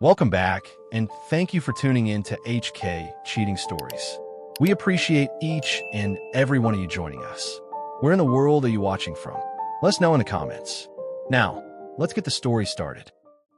Welcome back, and thank you for tuning in to HK Cheating Stories. We appreciate each and every one of you joining us. Where in the world are you watching from? Let us know in the comments. Now, let's get the story started.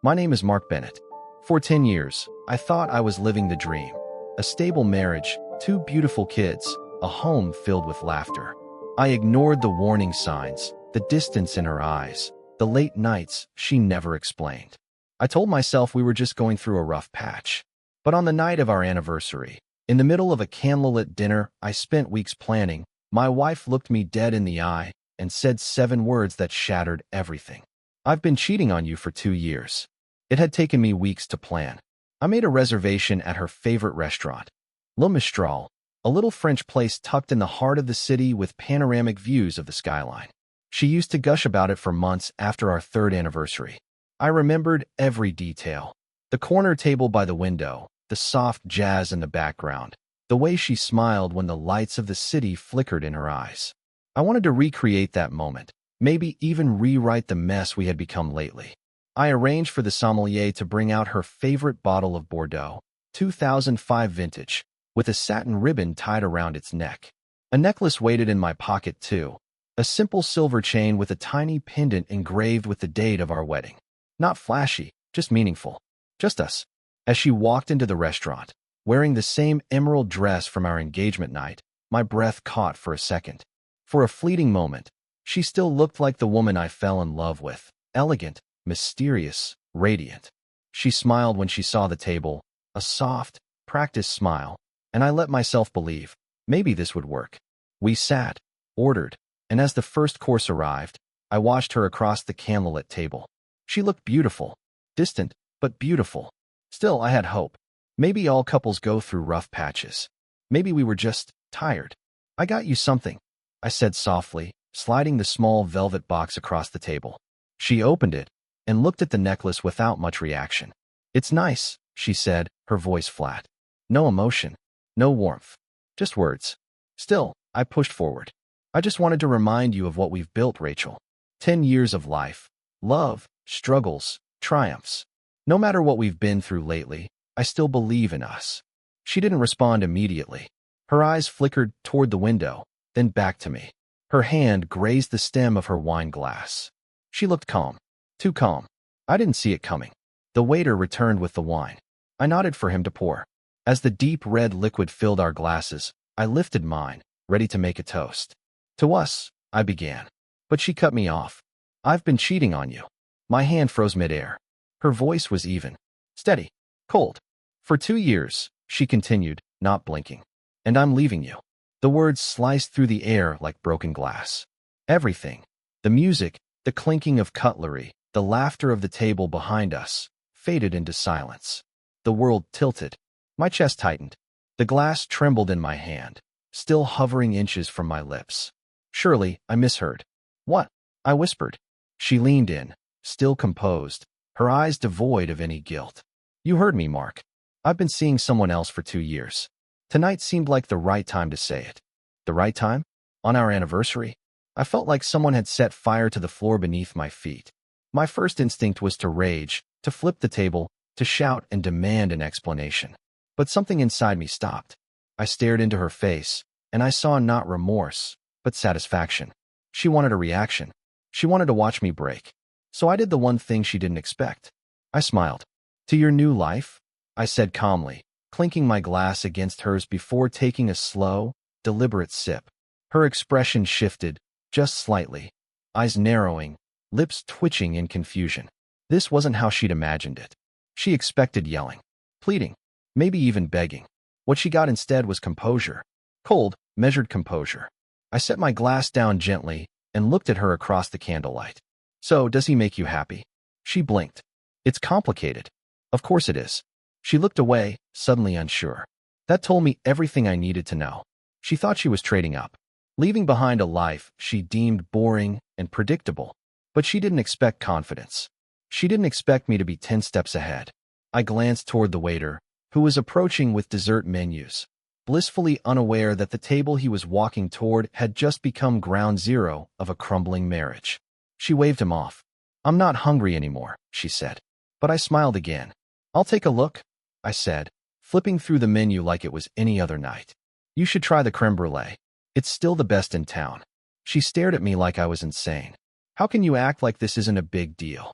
My name is Mark Bennett. For 10 years, I thought I was living the dream. A stable marriage, 2 beautiful kids, a home filled with laughter. I ignored the warning signs, the distance in her eyes, the late nights she never explained. I told myself we were just going through a rough patch. But on the night of our anniversary, in the middle of a candlelit dinner I spent weeks planning, my wife looked me dead in the eye and said 7 words that shattered everything. I've been cheating on you for 2 years. It had taken me weeks to plan. I made a reservation at her favorite restaurant, Le Mistral, a little French place tucked in the heart of the city with panoramic views of the skyline. She used to gush about it for months after our 3rd anniversary. I remembered every detail. The corner table by the window, the soft jazz in the background, the way she smiled when the lights of the city flickered in her eyes. I wanted to recreate that moment, maybe even rewrite the mess we had become lately. I arranged for the sommelier to bring out her favorite bottle of Bordeaux, 2005 vintage, with a satin ribbon tied around its neck. A necklace waited in my pocket too, a simple silver chain with a tiny pendant engraved with the date of our wedding. Not flashy, just meaningful. Just us. As she walked into the restaurant, wearing the same emerald dress from our engagement night, my breath caught for a second. For a fleeting moment, she still looked like the woman I fell in love with, elegant, mysterious, radiant. She smiled when she saw the table, a soft, practiced smile, and I let myself believe, maybe this would work. We sat, ordered, and as the first course arrived, I watched her across the candlelit table. She looked beautiful, distant, but beautiful. Still, I had hope. Maybe all couples go through rough patches. Maybe we were just tired. I got you something, I said softly, sliding the small velvet box across the table. She opened it and looked at the necklace without much reaction. It's nice, she said, her voice flat. No emotion, no warmth, just words. Still, I pushed forward. I just wanted to remind you of what we've built, Rachel. 10 years of life, love, struggles, triumphs. No matter what we've been through lately, I still believe in us. She didn't respond immediately. Her eyes flickered toward the window, then back to me. Her hand grazed the stem of her wine glass. She looked calm. Too calm. I didn't see it coming. The waiter returned with the wine. I nodded for him to pour. As the deep red liquid filled our glasses, I lifted mine, ready to make a toast. To us, I began. But she cut me off. I've been cheating on you. My hand froze midair. Her voice was even, steady, cold. For 2 years, she continued, not blinking. And I'm leaving you. The words sliced through the air like broken glass. Everything, the music, the clinking of cutlery, the laughter of the table behind us, faded into silence. The world tilted. My chest tightened. The glass trembled in my hand, still hovering inches from my lips. Surely, I misheard. What? I whispered. She leaned in, still composed, her eyes devoid of any guilt. You heard me, Mark. I've been seeing someone else for 2 years. Tonight seemed like the right time to say it. The right time? On our anniversary? I felt like someone had set fire to the floor beneath my feet. My first instinct was to rage, to flip the table, to shout and demand an explanation. But something inside me stopped. I stared into her face, and I saw not remorse, but satisfaction. She wanted a reaction. She wanted to watch me break. So I did the one thing she didn't expect. I smiled. To your new life? I said calmly, clinking my glass against hers before taking a slow, deliberate sip. Her expression shifted, just slightly, eyes narrowing, lips twitching in confusion. This wasn't how she'd imagined it. She expected yelling, pleading, maybe even begging. What she got instead was composure. Cold, measured composure. I set my glass down gently and looked at her across the candlelight. So, does he make you happy? She blinked. It's complicated. Of course it is. She looked away, suddenly unsure. That told me everything I needed to know. She thought she was trading up, leaving behind a life she deemed boring and predictable. But she didn't expect confidence. She didn't expect me to be 10 steps ahead. I glanced toward the waiter, who was approaching with dessert menus, blissfully unaware that the table he was walking toward had just become ground zero of a crumbling marriage. She waved him off. I'm not hungry anymore, she said. But I smiled again. I'll take a look, I said, flipping through the menu like it was any other night. You should try the creme brulee. It's still the best in town. She stared at me like I was insane. How can you act like this isn't a big deal?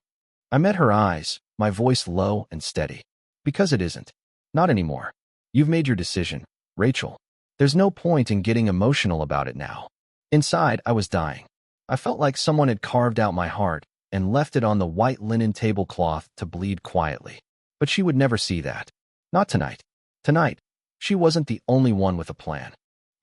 I met her eyes, my voice low and steady. Because it isn't. Not anymore. You've made your decision, Rachel. There's no point in getting emotional about it now. Inside, I was dying. I felt like someone had carved out my heart and left it on the white linen tablecloth to bleed quietly. But she would never see that. Not tonight. Tonight, she wasn't the only one with a plan.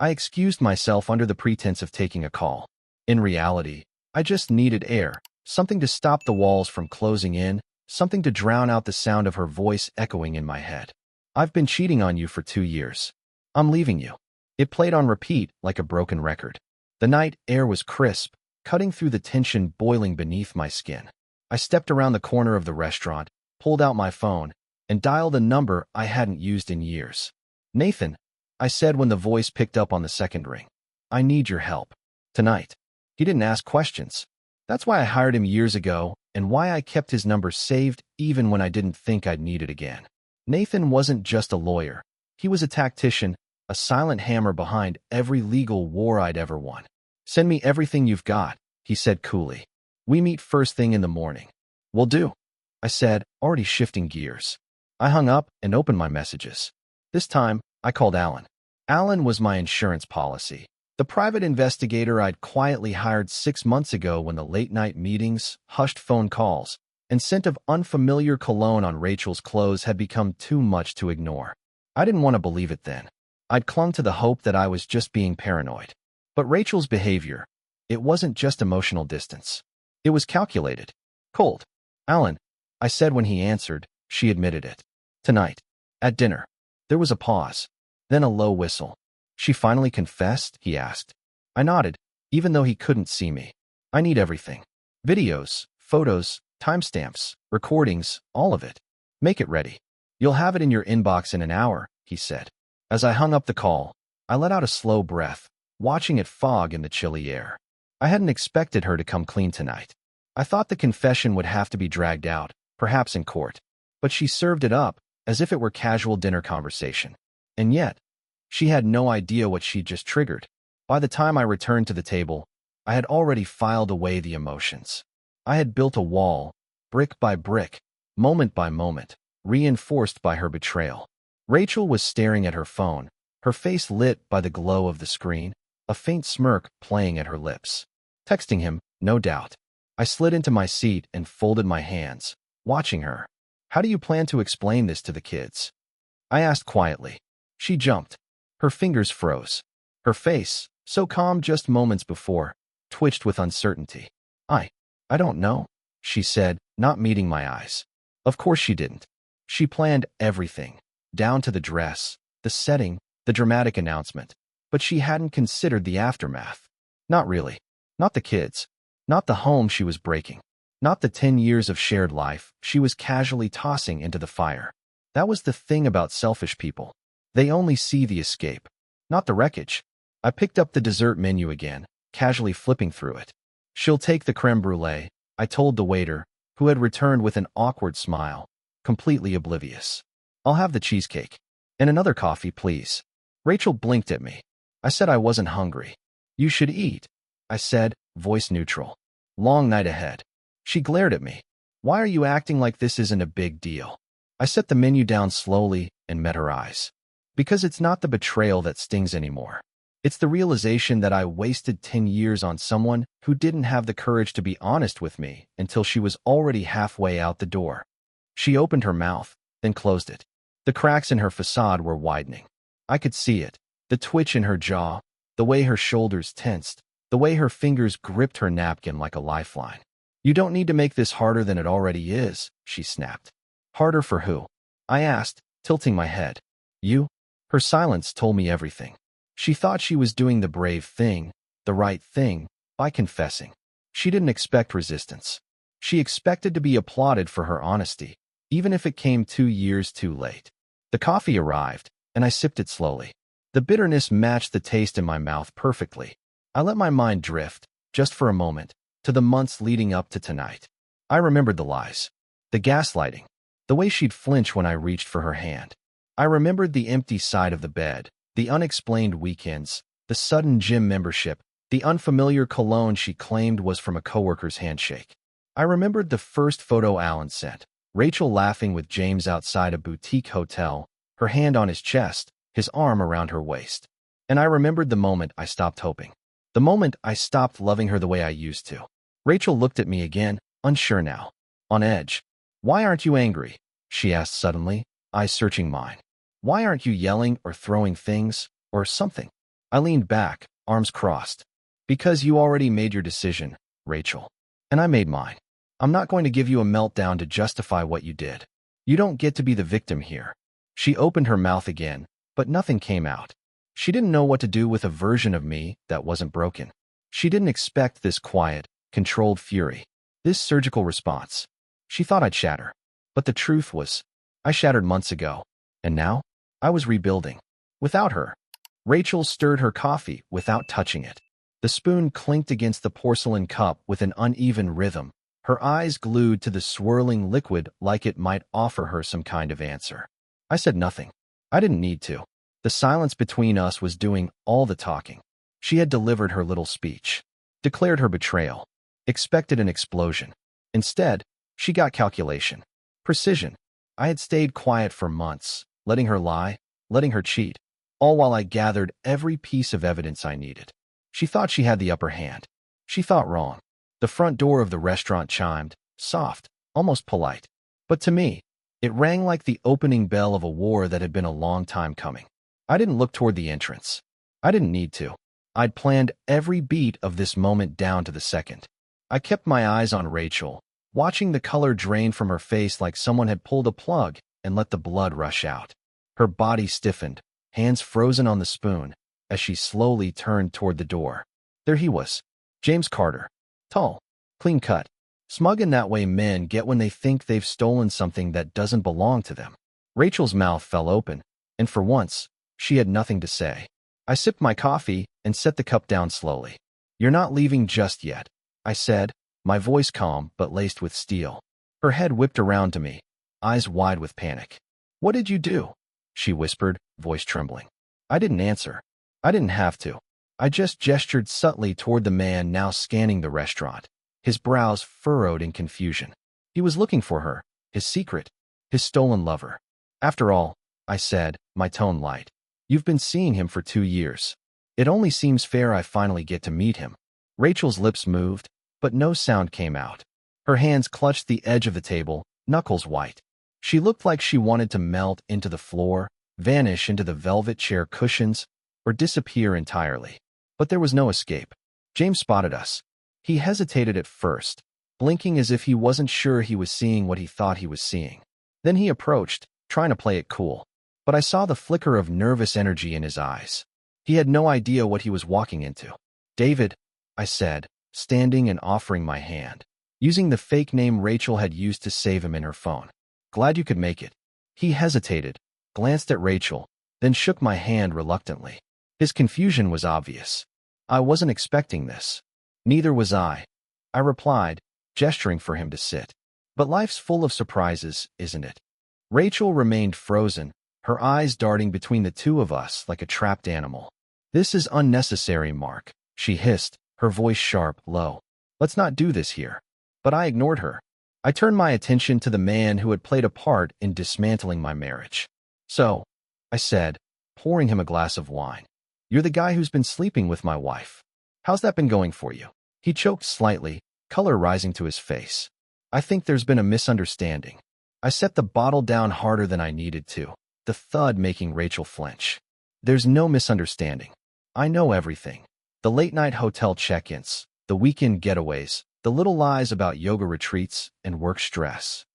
I excused myself under the pretense of taking a call. In reality, I just needed air, something to stop the walls from closing in, something to drown out the sound of her voice echoing in my head. I've been cheating on you for 2 years. I'm leaving you. It played on repeat like a broken record. The night air was crisp, cutting through the tension boiling beneath my skin. I stepped around the corner of the restaurant, pulled out my phone, and dialed a number I hadn't used in years. Nathan, I said when the voice picked up on the second ring. I need your help. Tonight. He didn't ask questions. That's why I hired him years ago and why I kept his number saved even when I didn't think I'd need it again. Nathan wasn't just a lawyer. He was a tactician, a silent hammer behind every legal war I'd ever won. Send me everything you've got, he said coolly. We meet first thing in the morning. Will do, I said, already shifting gears. I hung up and opened my messages. This time, I called Alan. Alan was my insurance policy, the private investigator I'd quietly hired 6 months ago when the late-night meetings, hushed phone calls, and scent of unfamiliar cologne on Rachel's clothes had become too much to ignore. I didn't want to believe it then. I'd clung to the hope that I was just being paranoid. But Rachel's behavior, it wasn't just emotional distance. It was calculated. Cold. Alan, I said when he answered, she admitted it. Tonight. At dinner. There was a pause. Then a low whistle. She finally confessed, he asked. I nodded, even though he couldn't see me. I need everything. Videos, photos, timestamps, recordings, all of it. Make it ready. You'll have it in your inbox in an hour, he said. As I hung up the call, I let out a slow breath, watching it fog in the chilly air. I hadn't expected her to come clean tonight. I thought the confession would have to be dragged out, perhaps in court. But she served it up, as if it were casual dinner conversation. And yet, she had no idea what she'd just triggered. By the time I returned to the table, I had already filed away the emotions. I had built a wall, brick by brick, moment by moment, reinforced by her betrayal. Rachel was staring at her phone, her face lit by the glow of the screen, a faint smirk playing at her lips. Texting him, no doubt. I slid into my seat and folded my hands, watching her. How do you plan to explain this to the kids? I asked quietly. She jumped. Her fingers froze. Her face, so calm just moments before, twitched with uncertainty. I don't know, she said, not meeting my eyes. Of course she didn't. She planned everything, down to the dress, the setting, the dramatic announcement. But she hadn't considered the aftermath. Not really. Not the kids. Not the home she was breaking. Not the 10 years of shared life she was casually tossing into the fire. That was the thing about selfish people. They only see the escape, not the wreckage. I picked up the dessert menu again, casually flipping through it. She'll take the creme brulee, I told the waiter, who had returned with an awkward smile, completely oblivious. I'll have the cheesecake. And another coffee, please. Rachel blinked at me. I said I wasn't hungry. You should eat, I said, voice neutral. Long night ahead. She glared at me. Why are you acting like this isn't a big deal? I set the menu down slowly and met her eyes. Because it's not the betrayal that stings anymore. It's the realization that I wasted 10 years on someone who didn't have the courage to be honest with me until she was already halfway out the door. She opened her mouth, then closed it. The cracks in her facade were widening. I could see it, the twitch in her jaw, the way her shoulders tensed, the way her fingers gripped her napkin like a lifeline. You don't need to make this harder than it already is, she snapped. Harder for who? I asked, tilting my head. You? Her silence told me everything. She thought she was doing the brave thing, the right thing, by confessing. She didn't expect resistance. She expected to be applauded for her honesty, even if it came 2 years too late. The coffee arrived, and I sipped it slowly. The bitterness matched the taste in my mouth perfectly. I let my mind drift, just for a moment, to the months leading up to tonight. I remembered the lies, the gaslighting, the way she'd flinch when I reached for her hand. I remembered the empty side of the bed, the unexplained weekends, the sudden gym membership, the unfamiliar cologne she claimed was from a coworker's handshake. I remembered the first photo Alan sent, Rachel laughing with James outside a boutique hotel, her hand on his chest, his arm around her waist. And I remembered the moment I stopped hoping. The moment I stopped loving her the way I used to. Rachel looked at me again, unsure now, on edge. "Why aren't you angry?" she asked suddenly, eyes searching mine. "Why aren't you yelling or throwing things, or something?" I leaned back, arms crossed. "Because you already made your decision, Rachel. And I made mine. I'm not going to give you a meltdown to justify what you did. You don't get to be the victim here." She opened her mouth again, but nothing came out. She didn't know what to do with a version of me that wasn't broken. She didn't expect this quiet, controlled fury, this surgical response. She thought I'd shatter. But the truth was, I shattered months ago. And now, I was rebuilding. Without her. Rachel stirred her coffee without touching it. The spoon clinked against the porcelain cup with an uneven rhythm, her eyes glued to the swirling liquid like it might offer her some kind of answer. I said nothing. I didn't need to. The silence between us was doing all the talking. She had delivered her little speech, declared her betrayal, expected an explosion. Instead, she got calculation, precision. I had stayed quiet for months, letting her lie, letting her cheat, all while I gathered every piece of evidence I needed. She thought she had the upper hand. She thought wrong. The front door of the restaurant chimed, soft, almost polite. But to me, it rang like the opening bell of a war that had been a long time coming. I didn't look toward the entrance. I didn't need to. I'd planned every beat of this moment down to the second. I kept my eyes on Rachel, watching the color drain from her face like someone had pulled a plug and let the blood rush out. Her body stiffened, hands frozen on the spoon, as she slowly turned toward the door. There he was, James Carter. Tall, clean-cut, smug in that way men get when they think they've stolen something that doesn't belong to them. Rachel's mouth fell open, and for once, she had nothing to say. I sipped my coffee and set the cup down slowly. "You're not leaving just yet," I said, my voice calm but laced with steel. Her head whipped around to me, eyes wide with panic. "What did you do?" she whispered, voice trembling. I didn't answer. I didn't have to. I just gestured subtly toward the man now scanning the restaurant, his brows furrowed in confusion. He was looking for her, his secret, his stolen lover. "After all," I said, my tone light, "you've been seeing him for 2 years. It only seems fair I finally get to meet him." Rachel's lips moved, but no sound came out. Her hands clutched the edge of the table, knuckles white. She looked like she wanted to melt into the floor, vanish into the velvet chair cushions, or disappear entirely. But there was no escape. James spotted us. He hesitated at first, blinking as if he wasn't sure he was seeing what he thought he was seeing. Then he approached, trying to play it cool. But I saw the flicker of nervous energy in his eyes. He had no idea what he was walking into. "David," I said, standing and offering my hand, using the fake name Rachel had used to save him in her phone. "Glad you could make it." He hesitated, glanced at Rachel, then shook my hand reluctantly. His confusion was obvious. I wasn't expecting this. Neither was I. I replied, gesturing for him to sit. "But life's full of surprises, isn't it?" Rachel remained frozen, her eyes darting between the two of us like a trapped animal. "This is unnecessary, Mark," she hissed, her voice sharp, low. "Let's not do this here." But I ignored her. I turned my attention to the man who had played a part in dismantling my marriage. "So," I said, pouring him a glass of wine, "you're the guy who's been sleeping with my wife. How's that been going for you?" He choked slightly, color rising to his face. "I think there's been a misunderstanding." I set the bottle down harder than I needed to, the thud making Rachel flinch. "There's no misunderstanding. I know everything. The late-night hotel check-ins, the weekend getaways, the little lies about yoga retreats and work stress.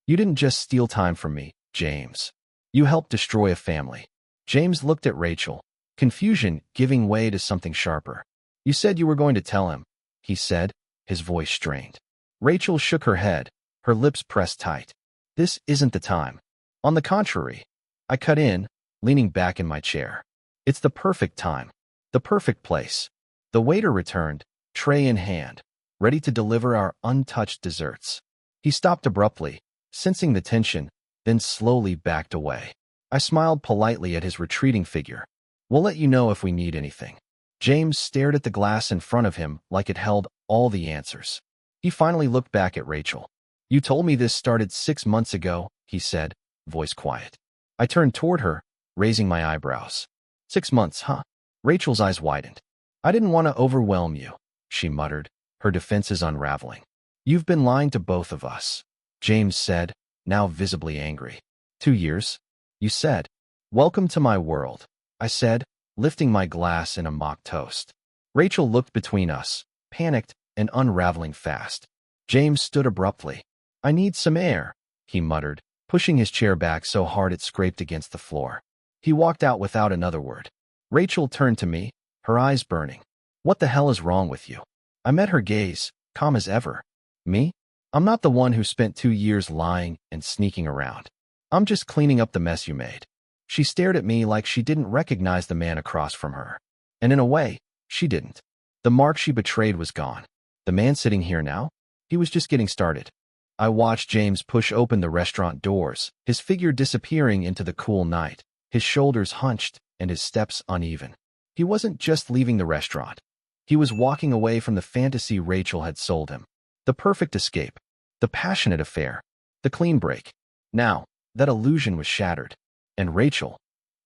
You didn't just steal time from me, James. You helped destroy a family." James looked at Rachel, confusion giving way to something sharper. "You said you were going to tell him," he said, his voice strained. Rachel shook her head, her lips pressed tight. "This isn't the time." "On the contrary," I cut in, leaning back in my chair. "It's the perfect time. The perfect place." The waiter returned, tray in hand, ready to deliver our untouched desserts. He stopped abruptly, sensing the tension, then slowly backed away. I smiled politely at his retreating figure. We'll let you know if we need anything. James stared at the glass in front of him like it held all the answers. He finally looked back at Rachel. You told me this started 6 months ago, he said, voice quiet. I turned toward her, raising my eyebrows. 6 months, huh? Rachel's eyes widened. I didn't want to overwhelm you, she muttered, her defenses unraveling. You've been lying to both of us, James said, now visibly angry. 2 years? You said. Welcome to my world, I said, lifting my glass in a mock toast. Rachel looked between us, panicked and unraveling fast. James stood abruptly. I need some air, he muttered, pushing his chair back so hard it scraped against the floor. He walked out without another word. Rachel turned to me, her eyes burning. What the hell is wrong with you? I met her gaze, calm as ever. Me? I'm not the one who spent 2 years lying and sneaking around. I'm just cleaning up the mess you made. She stared at me like she didn't recognize the man across from her. And in a way, she didn't. The mark she betrayed was gone. The man sitting here now? He was just getting started. I watched James push open the restaurant doors, his figure disappearing into the cool night, his shoulders hunched and his steps uneven. He wasn't just leaving the restaurant. He was walking away from the fantasy Rachel had sold him. The perfect escape, the passionate affair, the clean break. Now, that illusion was shattered. And Rachel,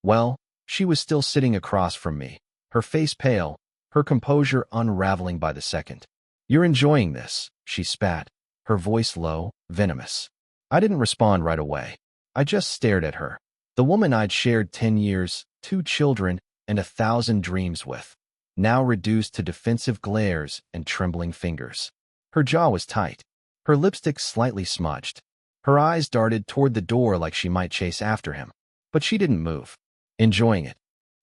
well, she was still sitting across from me, her face pale, her composure unraveling by the second. You're enjoying this, she spat, her voice low, venomous. I didn't respond right away. I just stared at her. The woman I'd shared 10 years, 2 children, and 1,000 dreams with, now reduced to defensive glares and trembling fingers. Her jaw was tight, her lipstick slightly smudged. Her eyes darted toward the door like she might chase after him. But she didn't move. Enjoying it.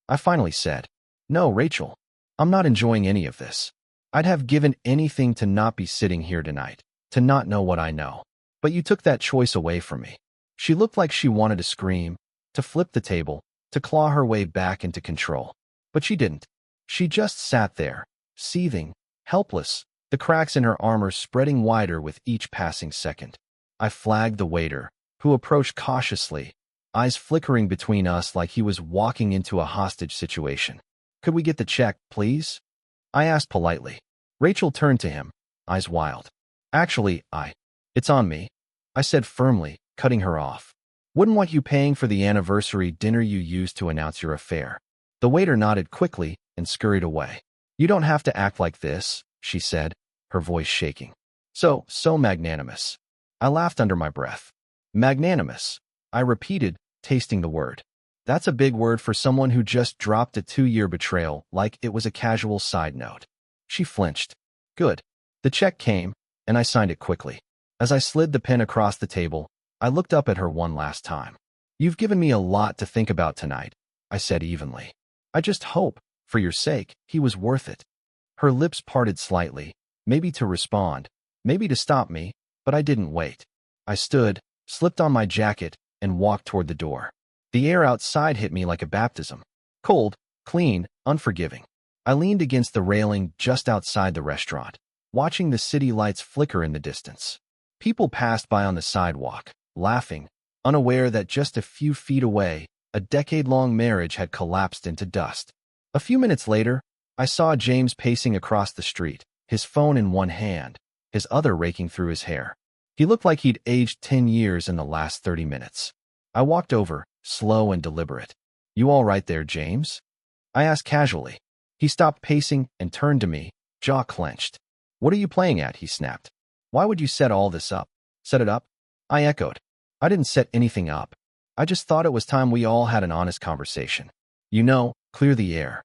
I finally said, No, Rachel, I'm not enjoying any of this. I'd have given anything to not be sitting here tonight, to not know what I know. But you took that choice away from me. She looked like she wanted to scream, to flip the table, to claw her way back into control. But she didn't. She just sat there, seething, helpless, the cracks in her armor spreading wider with each passing second. I flagged the waiter, who approached cautiously, eyes flickering between us like he was walking into a hostage situation. Could we get the check, please? I asked politely. Rachel turned to him, eyes wild. Actually, it's on me, I said firmly, cutting her off. Wouldn't want you paying for the anniversary dinner you used to announce your affair. The waiter nodded quickly and scurried away. You don't have to act like this, she said, her voice shaking. So magnanimous. I laughed under my breath. Magnanimous, I repeated, tasting the word. That's a big word for someone who just dropped a 2-year betrayal like it was a casual side note. She flinched. Good. The check came, and I signed it quickly. As I slid the pen across the table, I looked up at her one last time. You've given me a lot to think about tonight, I said evenly. I just hope, for your sake, he was worth it. Her lips parted slightly, maybe to respond, maybe to stop me, but I didn't wait. I stood, slipped on my jacket, and walked toward the door. The air outside hit me like a baptism. Cold, clean, unforgiving. I leaned against the railing just outside the restaurant, watching the city lights flicker in the distance. People passed by on the sidewalk, laughing, unaware that just a few feet away, a decade-long marriage had collapsed into dust. A few minutes later, I saw James pacing across the street, his phone in one hand, his other raking through his hair. He looked like he'd aged 10 years in the last 30 minutes. I walked over, slow and deliberate. You all right there, James? I asked casually. He stopped pacing and turned to me, jaw clenched. What are you playing at? He snapped. Why would you set all this up? Set it up? I echoed. I didn't set anything up. I just thought it was time we all had an honest conversation. You know, clear the air.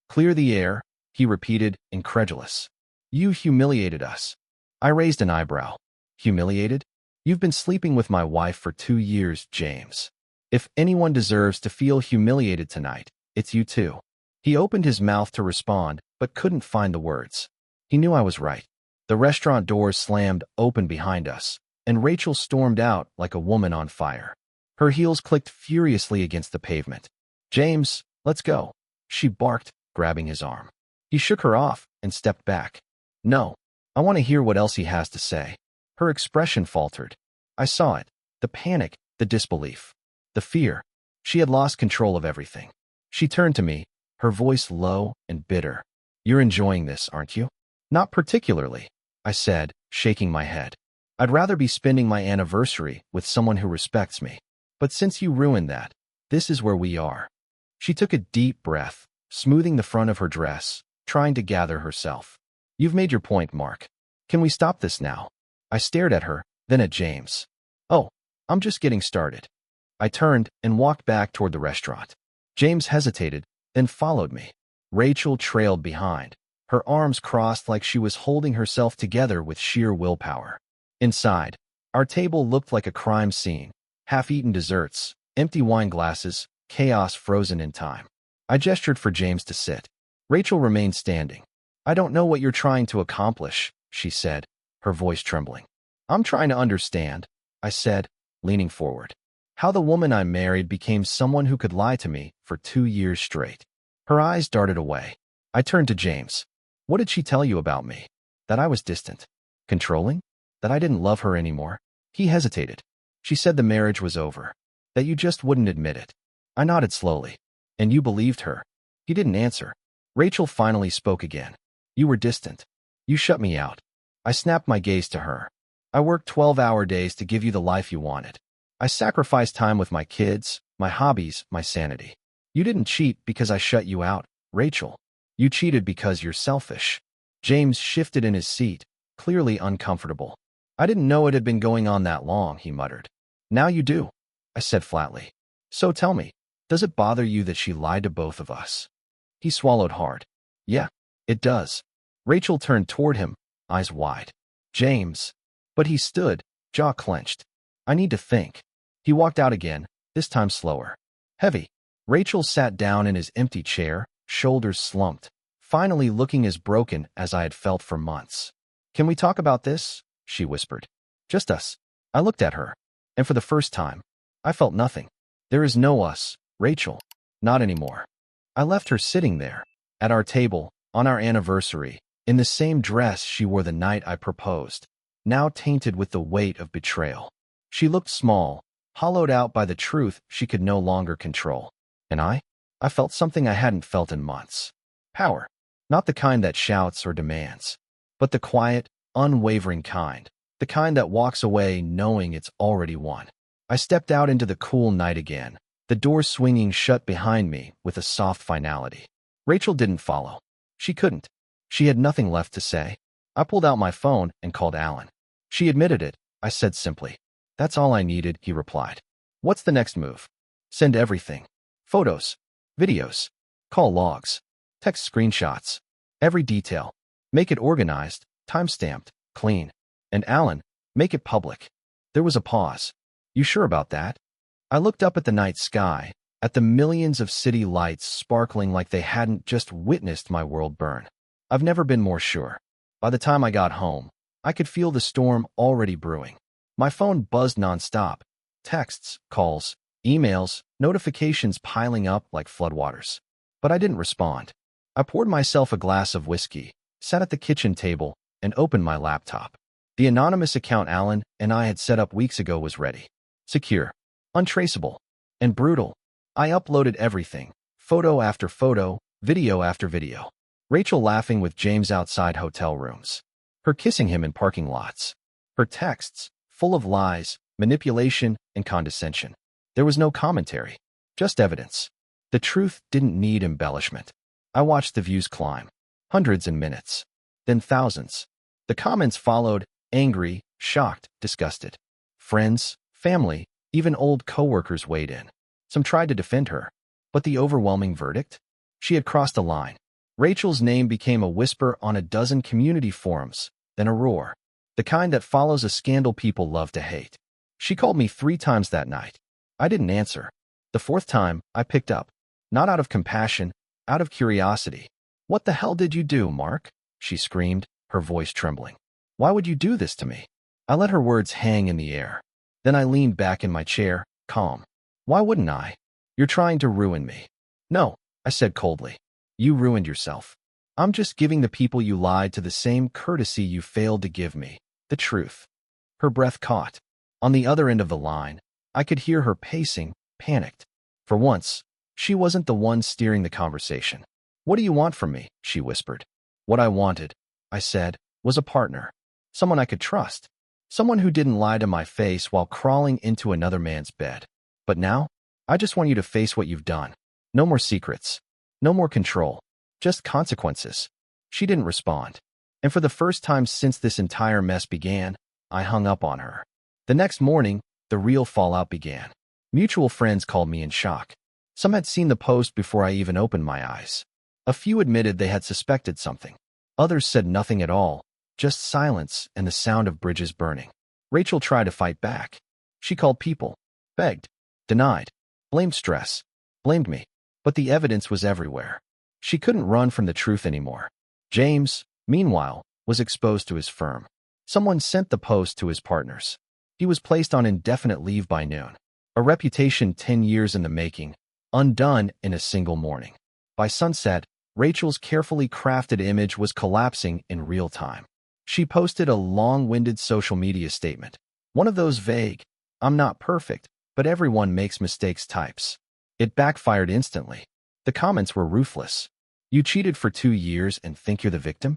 Clear the air, he repeated, incredulous. You humiliated us. I raised an eyebrow. Humiliated? You've been sleeping with my wife for 2 years, James. If anyone deserves to feel humiliated tonight, it's you too. He opened his mouth to respond, but couldn't find the words. He knew I was right. The restaurant doors slammed open behind us, and Rachel stormed out like a woman on fire. Her heels clicked furiously against the pavement. James, let's go, she barked, grabbing his arm. He shook her off and stepped back. No, I want to hear what else he has to say. Her expression faltered. I saw it. The panic, the disbelief, the fear. She had lost control of everything. She turned to me, her voice low and bitter. "You're enjoying this, aren't you?" "Not particularly," I said, shaking my head. "I'd rather be spending my anniversary with someone who respects me. But since you ruined that, this is where we are." She took a deep breath, smoothing the front of her dress, trying to gather herself. "You've made your point, Mark. Can we stop this now?" I stared at her, then at James. "Oh, I'm just getting started." I turned and walked back toward the restaurant. James hesitated, then followed me. Rachel trailed behind, her arms crossed like she was holding herself together with sheer willpower. Inside, our table looked like a crime scene. Half-eaten desserts, empty wine glasses, chaos frozen in time. I gestured for James to sit. Rachel remained standing. "I don't know what you're trying to accomplish," she said, her voice trembling. "I'm trying to understand," I said, leaning forward. "How the woman I married became someone who could lie to me for 2 years straight." Her eyes darted away. I turned to James. "What did she tell you about me?" "That I was distant, controlling, that I didn't love her anymore." He hesitated. "She said the marriage was over, that you just wouldn't admit it." I nodded slowly. "And you believed her?" He didn't answer. Rachel finally spoke again. "You were distant. You shut me out." I snapped my gaze to her. "I worked 12-hour days to give you the life you wanted. I sacrificed time with my kids, my hobbies, my sanity. You didn't cheat because I shut you out, Rachel. You cheated because you're selfish." James shifted in his seat, clearly uncomfortable. "I didn't know it had been going on that long," he muttered. "Now you do," I said flatly. "So tell me, does it bother you that she lied to both of us?" He swallowed hard. "Yeah, it does." Rachel turned toward him, eyes wide. "James." But he stood, jaw clenched. "I need to think." He walked out again, this time slower. Heavy. Rachel sat down in his empty chair, shoulders slumped, finally looking as broken as I had felt for months. "Can we talk about this?" she whispered. "Just us." I looked at her, and for the first time, I felt nothing. "There is no us, Rachel. Not anymore." I left her sitting there, at our table, on our anniversary, in the same dress she wore the night I proposed, now tainted with the weight of betrayal. She looked small, hollowed out by the truth she could no longer control. And I felt something I hadn't felt in months. Power. Not the kind that shouts or demands, but the quiet, unwavering kind, the kind that walks away knowing it's already won. I stepped out into the cool night again, the door swinging shut behind me with a soft finality. Rachel didn't follow. She couldn't. She had nothing left to say. I pulled out my phone and called Alan. "She admitted it," I said simply. "That's all I needed," he replied. "What's the next move?" "Send everything. Photos, videos, call logs, text screenshots, every detail. Make it organized, time-stamped, clean. And Alan, make it public." There was a pause. "You sure about that?" I looked up at the night sky, at the millions of city lights sparkling like they hadn't just witnessed my world burn. I've never been more sure. By the time I got home, I could feel the storm already brewing. My phone buzzed nonstop. Texts, calls, emails, notifications piling up like floodwaters. But I didn't respond. I poured myself a glass of whiskey, sat at the kitchen table, and opened my laptop. The anonymous account Alan and I had set up weeks ago was ready. Secure, untraceable, and brutal. I uploaded everything, photo after photo, video after video. Rachel laughing with James outside hotel rooms. Her kissing him in parking lots. Her texts, full of lies, manipulation, and condescension. There was no commentary, just evidence. The truth didn't need embellishment. I watched the views climb. Hundreds in minutes. Then thousands. The comments followed, angry, shocked, disgusted. Friends, family, even old coworkers weighed in. Some tried to defend her. But the overwhelming verdict? She had crossed a line. Rachel's name became a whisper on a dozen community forums, then a roar. The kind that follows a scandal people love to hate. She called me 3 times that night. I didn't answer. The 4th time, I picked up. Not out of compassion, out of curiosity. "What the hell did you do, Mark?" she screamed, her voice trembling. "Why would you do this to me?" I let her words hang in the air. Then I leaned back in my chair, calm. "Why wouldn't I? You're trying to ruin me." "No," I said coldly. "You ruined yourself. I'm just giving the people you lied to the same courtesy you failed to give me, the truth." Her breath caught. On the other end of the line, I could hear her pacing, panicked. For once, she wasn't the one steering the conversation. "What do you want from me?" she whispered. What I wanted, I said, was a partner. Someone I could trust. Someone who didn't lie to my face while crawling into another man's bed. But now, I just want you to face what you've done. No more secrets. No more control. Just consequences. She didn't respond. And for the first time since this entire mess began, I hung up on her. The next morning, the real fallout began. Mutual friends called me in shock. Some had seen the post before I even opened my eyes. A few admitted they had suspected something. Others said nothing at all, just silence and the sound of bridges burning. Rachel tried to fight back. She called people, begged, denied, blamed stress, blamed me. But the evidence was everywhere. She couldn't run from the truth anymore. James, meanwhile, was exposed to his firm. Someone sent the post to his partners. He was placed on indefinite leave by noon. A reputation 10 years in the making, undone in a single morning. By sunset, Rachel's carefully crafted image was collapsing in real time. She posted a long-winded social media statement. One of those vague, "I'm not perfect, but everyone makes mistakes" types. It backfired instantly. The comments were ruthless. "You cheated for 2 years and think you're the victim?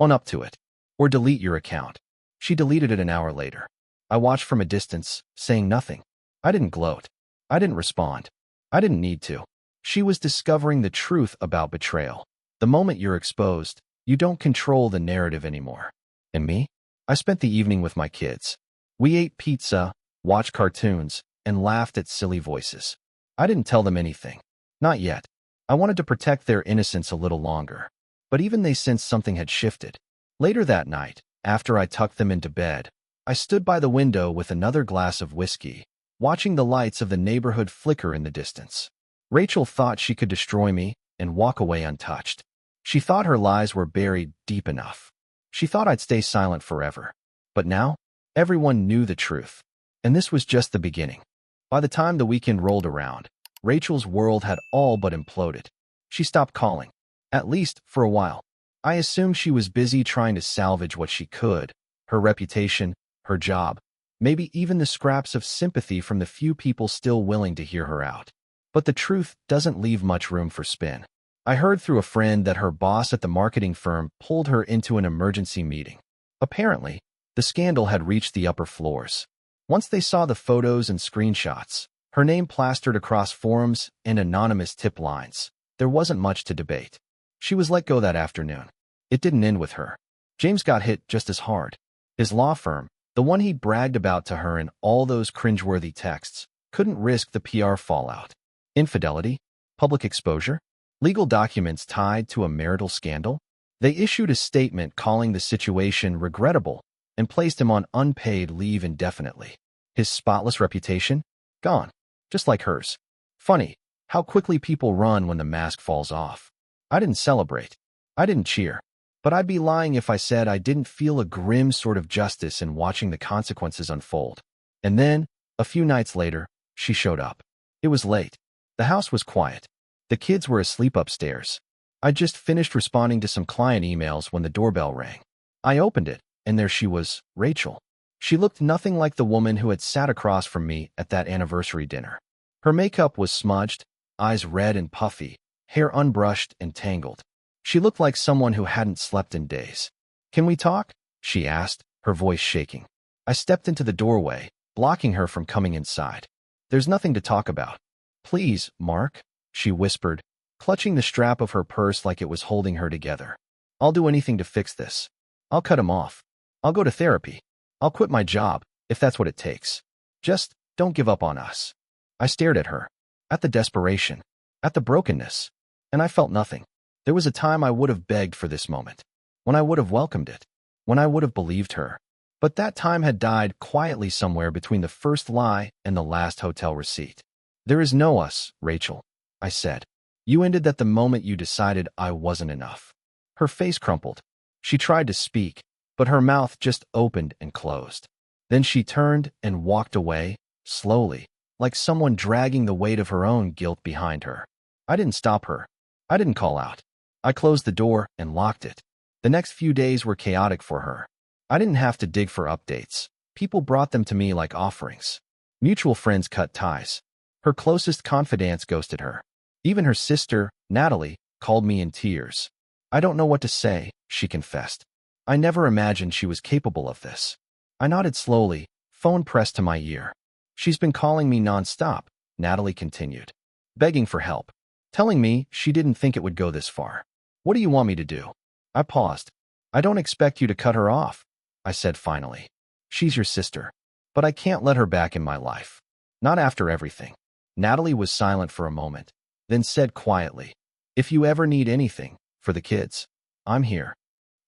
Own up to it. Or delete your account." She deleted it an hour later. I watched from a distance, saying nothing. I didn't gloat. I didn't respond. I didn't need to. She was discovering the truth about betrayal. The moment you're exposed, you don't control the narrative anymore. And me? I spent the evening with my kids. We ate pizza, watched cartoons, and laughed at silly voices. I didn't tell them anything. Not yet. I wanted to protect their innocence a little longer. But even they sensed something had shifted. Later that night, after I tucked them into bed, I stood by the window with another glass of whiskey, watching the lights of the neighborhood flicker in the distance. Rachel thought she could destroy me and walk away untouched. She thought her lies were buried deep enough. She thought I'd stay silent forever. But now, everyone knew the truth. And this was just the beginning. By the time the weekend rolled around, Rachel's world had all but imploded. She stopped calling, at least for a while. I assumed she was busy trying to salvage what she could, her reputation, her job, maybe even the scraps of sympathy from the few people still willing to hear her out. But the truth doesn't leave much room for spin. I heard through a friend that her boss at the marketing firm pulled her into an emergency meeting. Apparently, the scandal had reached the upper floors. Once they saw the photos and screenshots, her name plastered across forums and anonymous tip lines, there wasn't much to debate. She was let go that afternoon. It didn't end with her. James got hit just as hard. His law firm, the one he'd bragged about to her in all those cringeworthy texts, couldn't risk the PR fallout. Infidelity? Public exposure? Legal documents tied to a marital scandal? They issued a statement calling the situation regrettable and placed him on unpaid leave indefinitely. His spotless reputation? Gone. Just like hers. Funny how quickly people run when the mask falls off. I didn't celebrate. I didn't cheer. But I'd be lying if I said I didn't feel a grim sort of justice in watching the consequences unfold. And then, a few nights later, she showed up. It was late. The house was quiet. The kids were asleep upstairs. I'd just finished responding to some client emails when the doorbell rang. I opened it, and there she was, Rachel. She looked nothing like the woman who had sat across from me at that anniversary dinner. Her makeup was smudged, eyes red and puffy, hair unbrushed and tangled. She looked like someone who hadn't slept in days. "Can we talk?" she asked, her voice shaking. I stepped into the doorway, blocking her from coming inside. "There's nothing to talk about." "Please, Mark," she whispered, clutching the strap of her purse like it was holding her together. "I'll do anything to fix this. I'll cut him off. I'll go to therapy. I'll quit my job, if that's what it takes. Just don't give up on us." I stared at her, at the desperation, at the brokenness, and I felt nothing. There was a time I would have begged for this moment, when I would have welcomed it, when I would have believed her. But that time had died quietly somewhere between the first lie and the last hotel receipt. "There is no us, Rachel," I said. "You ended at the moment you decided I wasn't enough." Her face crumpled. She tried to speak, but her mouth just opened and closed. Then she turned and walked away, slowly, like someone dragging the weight of her own guilt behind her. I didn't stop her. I didn't call out. I closed the door and locked it. The next few days were chaotic for her. I didn't have to dig for updates. People brought them to me like offerings. Mutual friends cut ties. Her closest confidants ghosted her. Even her sister, Natalie, called me in tears. I don't know what to say, she confessed. I never imagined she was capable of this. I nodded slowly, phone pressed to my ear. She's been calling me nonstop, Natalie continued, begging for help, telling me she didn't think it would go this far. What do you want me to do? I paused. I don't expect you to cut her off, I said finally. She's your sister. But I can't let her back in my life. Not after everything. Natalie was silent for a moment, then said quietly, if you ever need anything, for the kids, I'm here.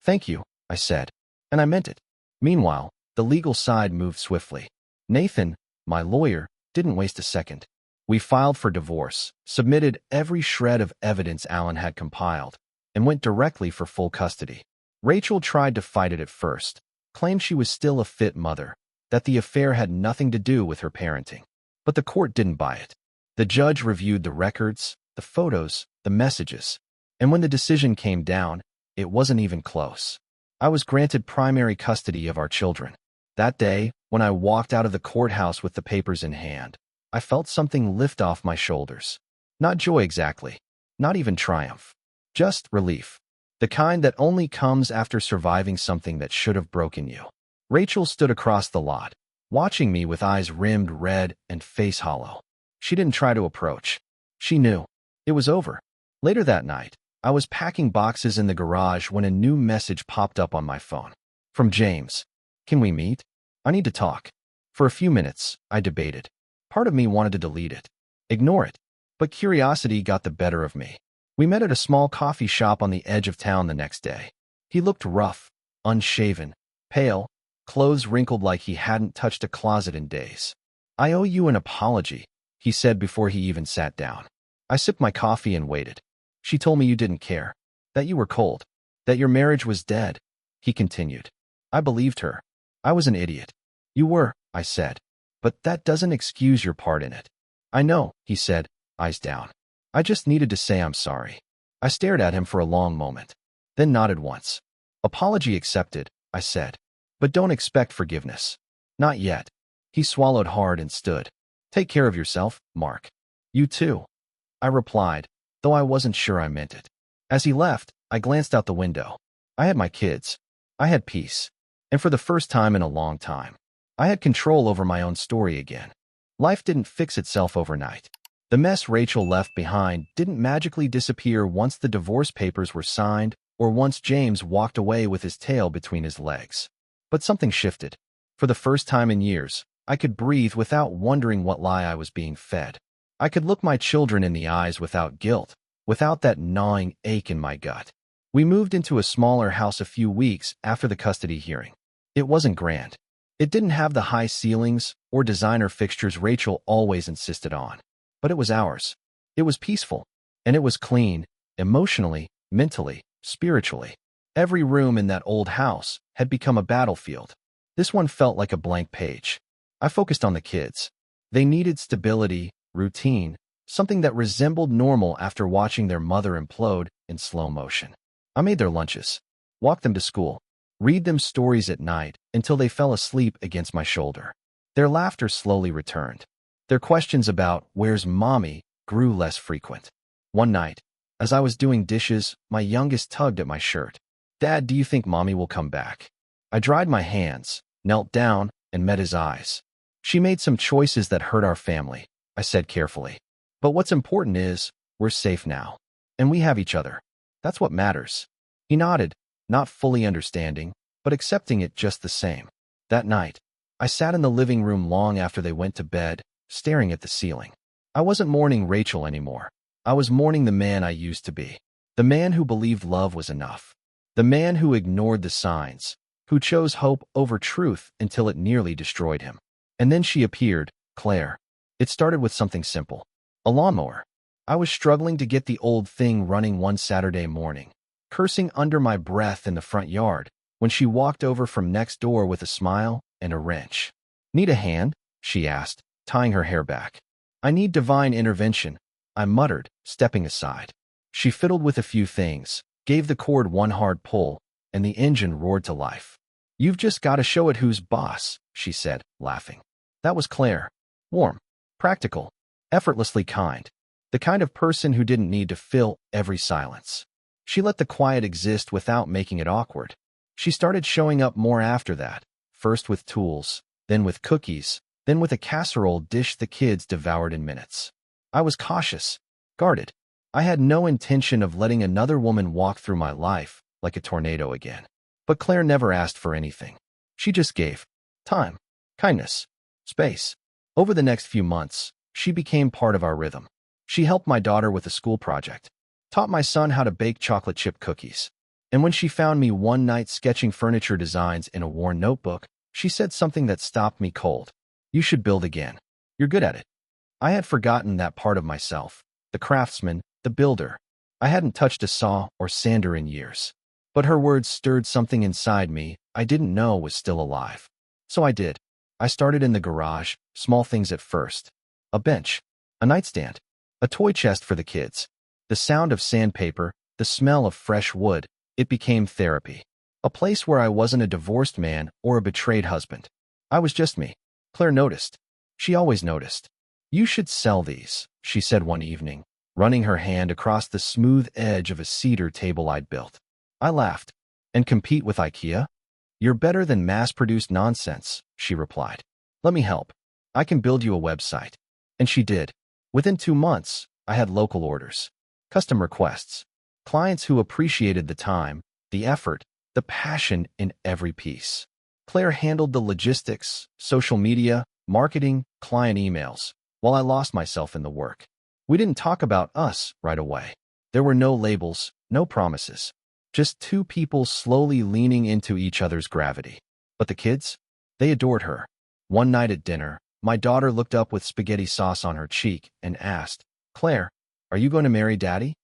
Thank you, I said, and I meant it. Meanwhile, the legal side moved swiftly. Nathan, my lawyer, didn't waste a second. We filed for divorce, submitted every shred of evidence Alan had compiled, and went directly for full custody. Rachel tried to fight it at first, claimed she was still a fit mother, that the affair had nothing to do with her parenting. But the court didn't buy it. The judge reviewed the records, the photos, the messages, and when the decision came down, it wasn't even close. I was granted primary custody of our children. That day, when I walked out of the courthouse with the papers in hand, I felt something lift off my shoulders. Not joy exactly, not even triumph, just relief. The kind that only comes after surviving something that should have broken you. Rachel stood across the lot, watching me with eyes rimmed red and face hollow. She didn't try to approach. She knew. It was over. Later that night, I was packing boxes in the garage when a new message popped up on my phone. From James. Can we meet? I need to talk. For a few minutes, I debated. Part of me wanted to delete it, ignore it, but curiosity got the better of me. We met at a small coffee shop on the edge of town the next day. He looked rough, unshaven, pale, clothes wrinkled like he hadn't touched a closet in days. I owe you an apology, he said before he even sat down. I sipped my coffee and waited. She told me you didn't care, that you were cold, that your marriage was dead, he continued. I believed her. I was an idiot. You were, I said, but that doesn't excuse your part in it. I know, he said, eyes down. I just needed to say I'm sorry. I stared at him for a long moment, then nodded once. Apology accepted, I said. But don't expect forgiveness. Not yet. He swallowed hard and stood. Take care of yourself, Mark. You too. I replied, though I wasn't sure I meant it. As he left, I glanced out the window. I had my kids. I had peace. And for the first time in a long time, I had control over my own story again. Life didn't fix itself overnight. The mess Rachel left behind didn't magically disappear once the divorce papers were signed or once James walked away with his tail between his legs. But something shifted. For the first time in years, I could breathe without wondering what lie I was being fed. I could look my children in the eyes without guilt, without that gnawing ache in my gut. We moved into a smaller house a few weeks after the custody hearing. It wasn't grand. It didn't have the high ceilings or designer fixtures Rachel always insisted on. But it was ours. It was peaceful. And it was clean, emotionally, mentally, spiritually. Every room in that old house had become a battlefield. This one felt like a blank page. I focused on the kids. They needed stability, routine, something that resembled normal after watching their mother implode in slow motion. I made their lunches, walked them to school, read them stories at night until they fell asleep against my shoulder. Their laughter slowly returned. Their questions about "where's mommy" grew less frequent. One night, as I was doing dishes, my youngest tugged at my shirt. "Dad, do you think mommy will come back?" I dried my hands, knelt down, and met his eyes. "She made some choices that hurt our family," I said carefully. "But what's important is, we're safe now. And we have each other. That's what matters." He nodded, not fully understanding, but accepting it just the same. That night, I sat in the living room long after they went to bed, staring at the ceiling. I wasn't mourning Rachel anymore. I was mourning the man I used to be. The man who believed love was enough. The man who ignored the signs, who chose hope over truth until it nearly destroyed him. And then she appeared, Claire. It started with something simple. A lawnmower. I was struggling to get the old thing running one Saturday morning, cursing under my breath in the front yard, when she walked over from next door with a smile and a wrench. "Need a hand?" she asked, tying her hair back. "I need divine intervention," I muttered, stepping aside. She fiddled with a few things, gave the cord one hard pull, and the engine roared to life. "You've just got to show it who's boss," she said, laughing. That was Claire. Warm, practical, effortlessly kind. The kind of person who didn't need to fill every silence. She let the quiet exist without making it awkward. She started showing up more after that, first with tools, then with cookies, then with a casserole dish the kids devoured in minutes. I was cautious, guarded. I had no intention of letting another woman walk through my life like a tornado again. But Claire never asked for anything. She just gave time, kindness, space. Over the next few months, she became part of our rhythm. She helped my daughter with a school project, taught my son how to bake chocolate chip cookies. And when she found me one night sketching furniture designs in a worn notebook, she said something that stopped me cold. You should build again. You're good at it. I had forgotten that part of myself, the craftsman, the builder. I hadn't touched a saw or sander in years. But her words stirred something inside me I didn't know was still alive. So I did. I started in the garage, small things at first. A bench, a nightstand, a toy chest for the kids. The sound of sandpaper, the smell of fresh wood, it became therapy. A place where I wasn't a divorced man or a betrayed husband. I was just me. Claire noticed. She always noticed. You should sell these, she said one evening, running her hand across the smooth edge of a cedar table I'd built. I laughed. And compete with IKEA? You're better than mass-produced nonsense, she replied. Let me help. I can build you a website. And she did. Within 2 months, I had local orders, custom requests, clients who appreciated the time, the effort, the passion in every piece. Claire handled the logistics, social media, marketing, client emails, while I lost myself in the work. We didn't talk about us right away. There were no labels, no promises. Just two people slowly leaning into each other's gravity. But the kids? They adored her. One night at dinner, my daughter looked up with spaghetti sauce on her cheek and asked, Claire, are you going to marry Daddy?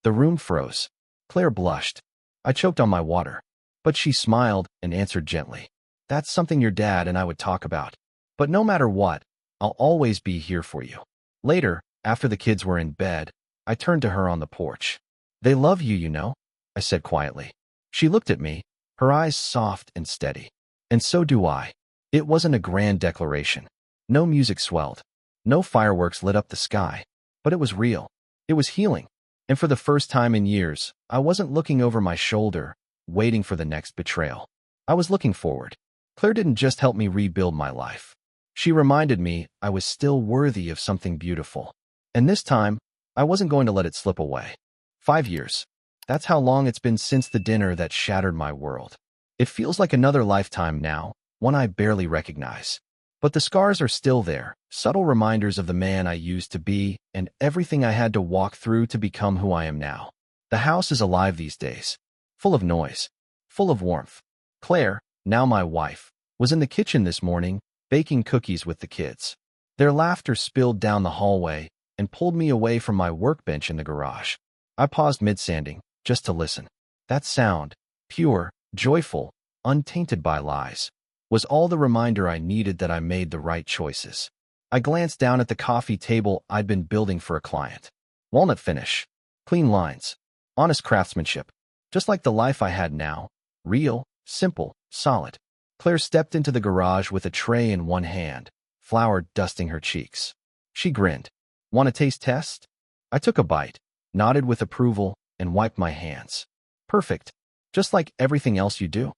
The room froze. Claire blushed. I choked on my water. But she smiled and answered gently, That's something your dad and I would talk about. But no matter what, I'll always be here for you. Later, after the kids were in bed, I turned to her on the porch. They love you, you know, I said quietly. She looked at me, her eyes soft and steady. And so do I. It wasn't a grand declaration. No music swelled. No fireworks lit up the sky. But it was real. It was healing. And for the first time in years, I wasn't looking over my shoulder, waiting for the next betrayal. I was looking forward. Claire didn't just help me rebuild my life. She reminded me I was still worthy of something beautiful. And this time, I wasn't going to let it slip away. 5 years. That's how long it's been since the dinner that shattered my world. It feels like another lifetime now, one I barely recognize. But the scars are still there, subtle reminders of the man I used to be and everything I had to walk through to become who I am now. The house is alive these days, full of noise, full of warmth. Claire, now my wife, was in the kitchen this morning, baking cookies with the kids. Their laughter spilled down the hallway and pulled me away from my workbench in the garage. I paused mid-sanding, just to listen. That sound, pure, joyful, untainted by lies, was all the reminder I needed that I made the right choices. I glanced down at the coffee table I'd been building for a client. Walnut finish, clean lines, honest craftsmanship, just like the life I had now, real, simple, solid. Claire stepped into the garage with a tray in one hand, flour dusting her cheeks. She grinned. Want a taste test? I took a bite, nodded with approval, and wiped my hands. Perfect. Just like everything else you do,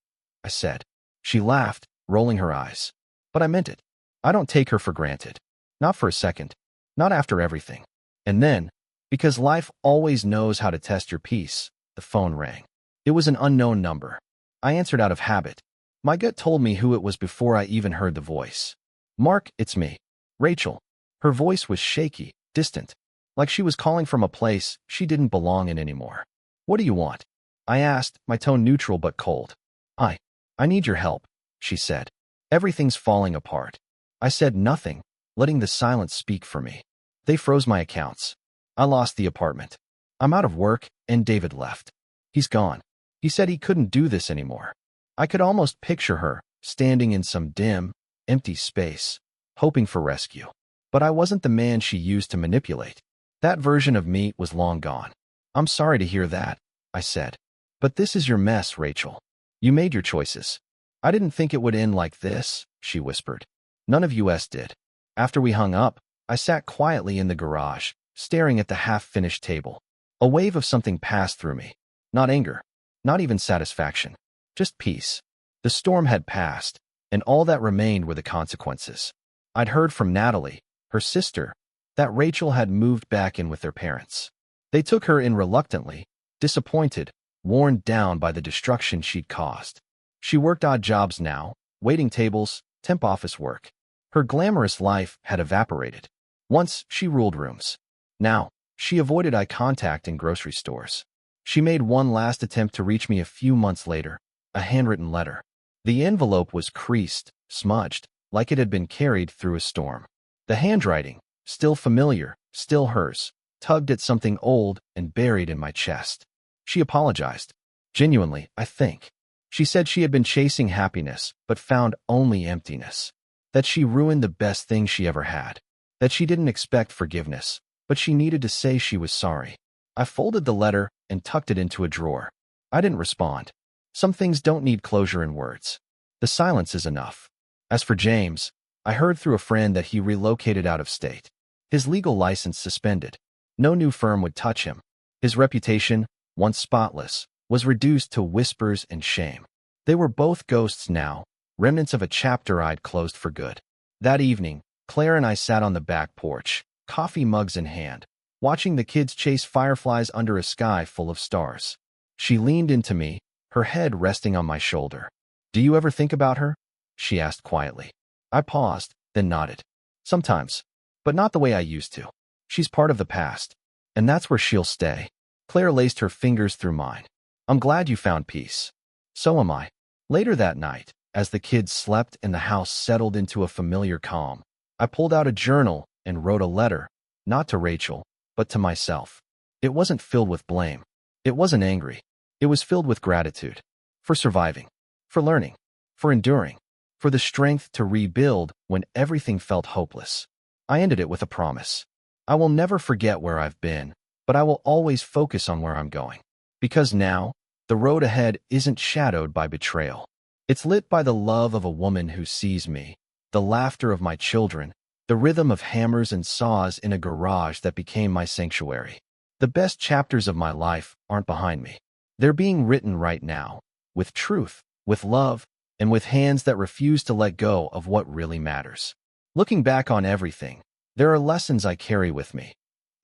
I said. She laughed, rolling her eyes. But I meant it. I don't take her for granted. Not for a second. Not after everything. And then, because life always knows how to test your peace, the phone rang. It was an unknown number. I answered out of habit. My gut told me who it was before I even heard the voice. Mark, it's me. Rachel. Her voice was shaky, distant, like she was calling from a place she didn't belong in anymore. What do you want? I asked, my tone neutral but cold. I need your help, she said. Everything's falling apart. I said nothing, letting the silence speak for me. They froze my accounts. I lost the apartment. I'm out of work, and David left. He's gone. He said he couldn't do this anymore. I could almost picture her, standing in some dim, empty space, hoping for rescue. But I wasn't the man she used to manipulate. That version of me was long gone. I'm sorry to hear that, I said. But this is your mess, Rachel. You made your choices. I didn't think it would end like this, she whispered. None of us did. After we hung up, I sat quietly in the garage, staring at the half-finished table. A wave of something passed through me. Not anger, not even satisfaction, just peace. The storm had passed, and all that remained were the consequences. I'd heard from Natalie, her sister, that Rachel had moved back in with their parents. They took her in reluctantly, disappointed, worn down by the destruction she'd caused. She worked odd jobs now, waiting tables, temp office work. Her glamorous life had evaporated. Once, she ruled rooms. Now, she avoided eye contact in grocery stores. She made one last attempt to reach me a few months later, a handwritten letter. The envelope was creased, smudged, like it had been carried through a storm. The handwriting, still familiar, still hers, tugged at something old and buried in my chest. She apologized. Genuinely, I think. She said she had been chasing happiness, but found only emptiness. That she ruined the best thing she ever had. That she didn't expect forgiveness, but she needed to say she was sorry. I folded the letter and tucked it into a drawer. I didn't respond. Some things don't need closure in words. The silence is enough. As for James, I heard through a friend that he relocated out of state. His legal license suspended. No new firm would touch him. His reputation, once spotless, was reduced to whispers and shame. They were both ghosts now, remnants of a chapter I'd closed for good. That evening, Claire and I sat on the back porch, coffee mugs in hand, watching the kids chase fireflies under a sky full of stars. She leaned into me, her head resting on my shoulder. "Do you ever think about her?" she asked quietly. I paused, then nodded. "Sometimes, but not the way I used to. She's part of the past, and that's where she'll stay." Claire laced her fingers through mine. "I'm glad you found peace." "So am I." Later that night, as the kids slept and the house settled into a familiar calm, I pulled out a journal and wrote a letter, not to Rachel, but to myself. It wasn't filled with blame. It wasn't angry. It was filled with gratitude. For surviving. For learning. For enduring. For the strength to rebuild when everything felt hopeless. I ended it with a promise. I will never forget where I've been, but I will always focus on where I'm going. Because now, the road ahead isn't shadowed by betrayal. It's lit by the love of a woman who sees me, the laughter of my children, the rhythm of hammers and saws in a garage that became my sanctuary. The best chapters of my life aren't behind me. They're being written right now, with truth, with love, and with hands that refuse to let go of what really matters. Looking back on everything, there are lessons I carry with me,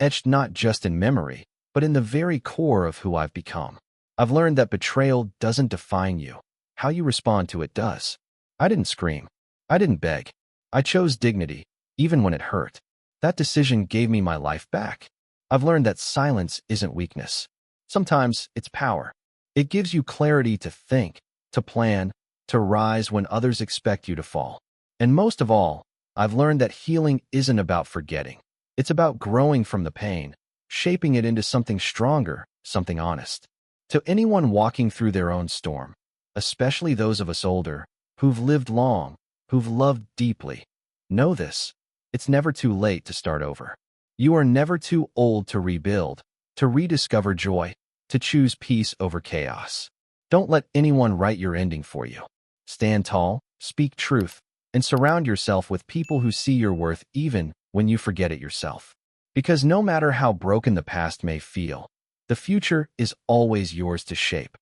etched not just in memory, but in the very core of who I've become. I've learned that betrayal doesn't define you. How you respond to it does. I didn't scream. I didn't beg. I chose dignity, even when it hurt. That decision gave me my life back. I've learned that silence isn't weakness. Sometimes it's power. It gives you clarity to think, to plan, to rise when others expect you to fall. And most of all, I've learned that healing isn't about forgetting. It's about growing from the pain, shaping it into something stronger, something honest. To anyone walking through their own storm, especially those of us older, who've lived long, who've loved deeply, know this: it's never too late to start over. You are never too old to rebuild, to rediscover joy, to choose peace over chaos. Don't let anyone write your ending for you. Stand tall, speak truth, and surround yourself with people who see your worth even when you forget it yourself. Because no matter how broken the past may feel, the future is always yours to shape.